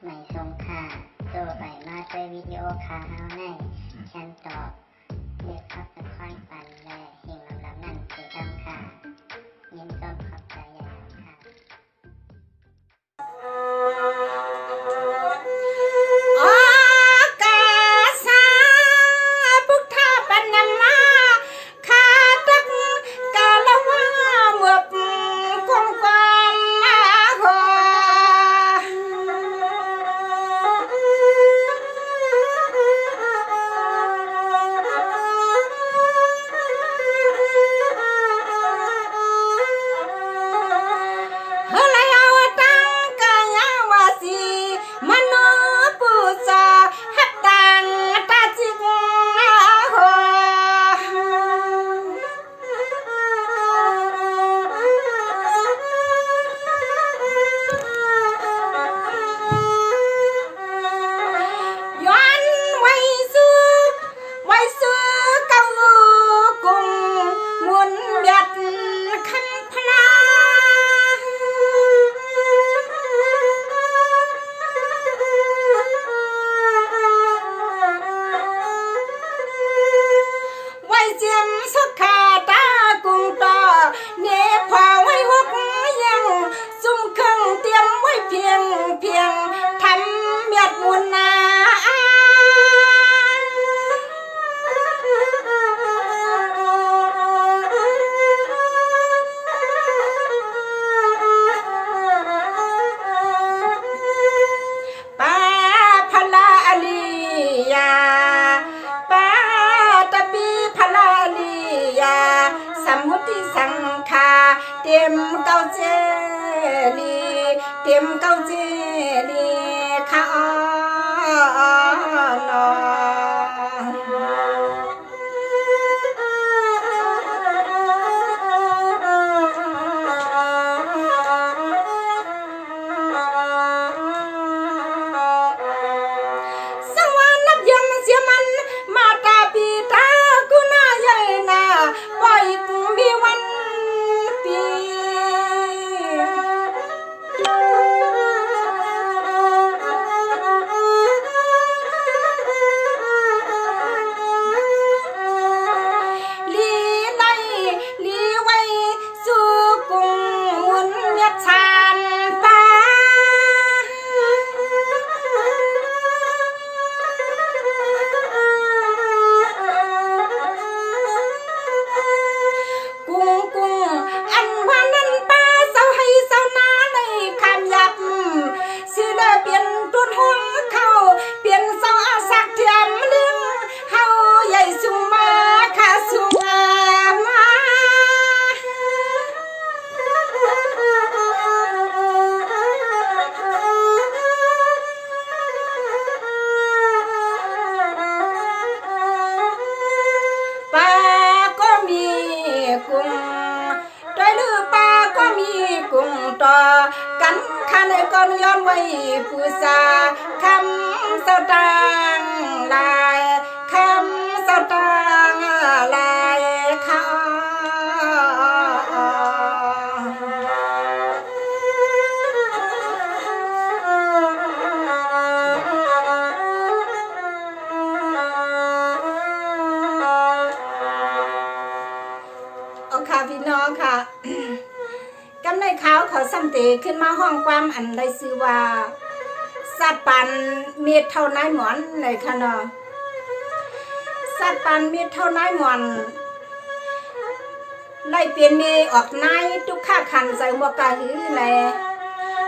ไม่ทรงค่าตัวใบมาด้วยวิดีโอคาเฮาในแคนตอบเรียกขับตะค่อยปันและเฮงลำนั่นคือดำค่ะยินจบขอบใจใหญ่ค่ะเตรียมเก้าเจลีข้าอนอสังวานับยมเสียมันมาตาปีตากุน่าใหญ่นาปล่อยมีวันต่อกันขันก่อนย้อนไว้ผู้สาคำสตางลายคำสตางลายเขาเอาค่ะพี่น้องค่ะกำในขาวเขาสัมเตขึ้นมาห้องความอันได้ชื่อว่าสัตว์ปันเมียเท่านายหมอนในคะเนาะสัตว์ปันเมียเท่านายหมอนไล่เปลี่ยนเมออกนายทุกข้าขันใส่หมวกกะหือแล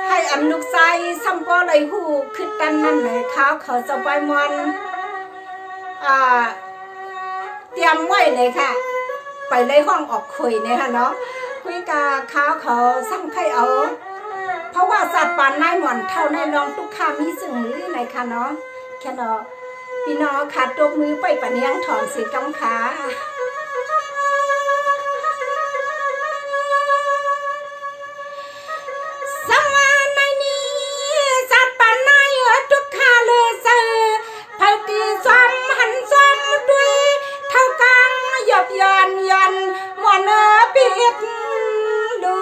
ให้อันลูกใส่ซ้ำป้อไล่หูขึ้นตันนั่นเลยขาวเขาจะไปมอนเตรียมไว้เลยค่ะไปเลยห้องออกคุยเนี่ยค่ะเนาะคุยกาข้าวเขาสั่งไข่เอาเพราะว่าสัตว์ป่านายหมอนเท่าในลองทุกคำมีสื่อในค่ะเนาะแค่เนาะพี่น้องขาดตบมือไปปะเนียงถอนสีกำขาสังวาในนี้สัตว์ป่านายทุกขาเลยเสือพัลตีซ้ำหันซ้ำด้วยเท่ากลางหยบยันหมอนปิดดู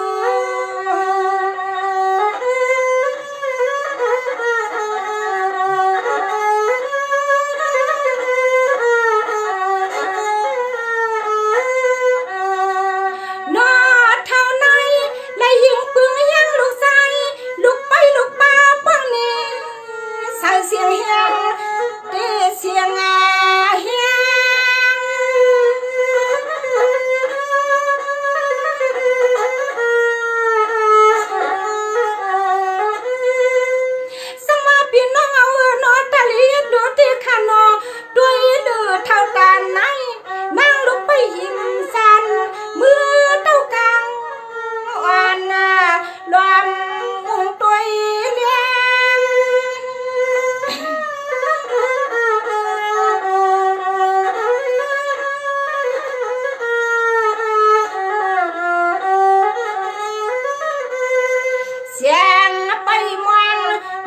ไปมอง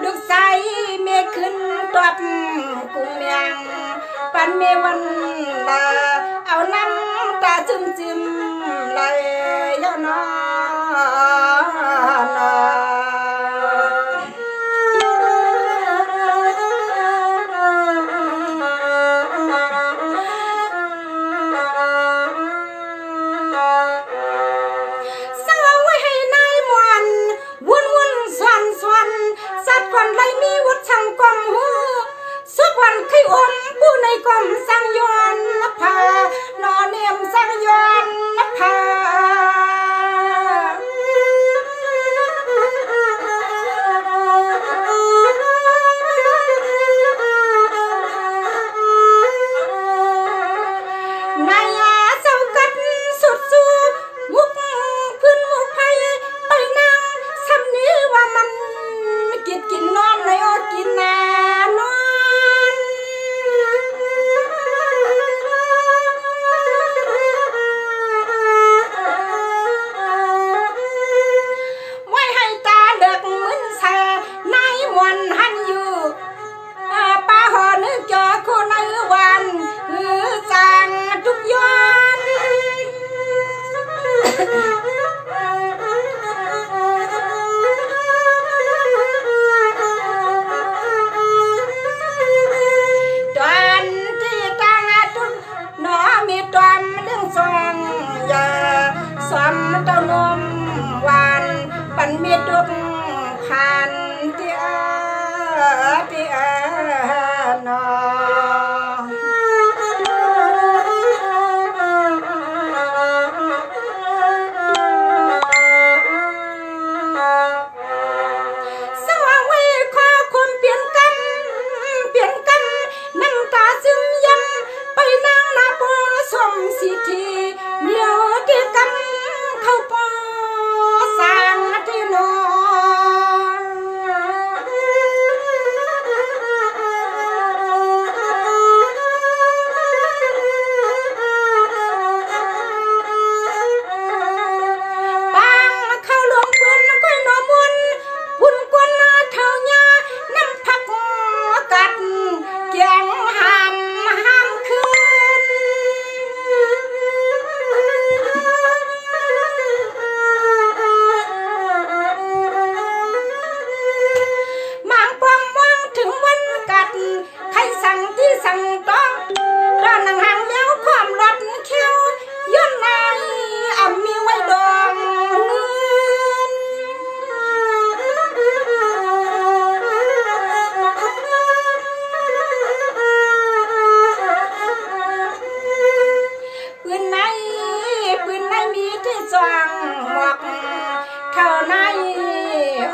ลูกใสเมขึ้นตบกุ้งเมียงปันเมวันลาเอาน้ำตาจึมไหลยานอสัตว์คนไรมีวัดช่างกลมหูสุขวันขี้อมผู้ในกลมสังยอนนภานอเนียมสังยอนนภากินนอนเลยอดกินนานอนไว้ให้ตาเลือกมึนแส่นายมวนหันอยู่ป้าหอนึกจอคนในวันจางทุกย้อนสมเต้านมหวานปันเมียดุกผ่านเตียนอสว่างไว้ขอความเปลี่ยนกันน้ำตาซึมยำไปนางนาปอสมสิทีเดียวที่กันเข้าปอสร้างที่นปางเข้าหลวงปืนก้อยนอมุนพุ่นกวนเท่าญาน้ำผักกัดแกงห้ามคืนมางปองมองถึงวันกัดใครสั่งที่สั่งต้องด้านห่างแล้วความรถเขี้ยวย้อนในมีไว้ดองปืนในมีที่จางหมวกเท่าใน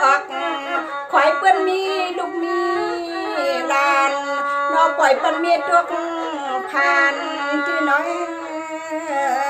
ออกข่อยเปิ้นมีลูกมีลานนอปล่อยเปิ้นมีทุกผ่านที่น้อย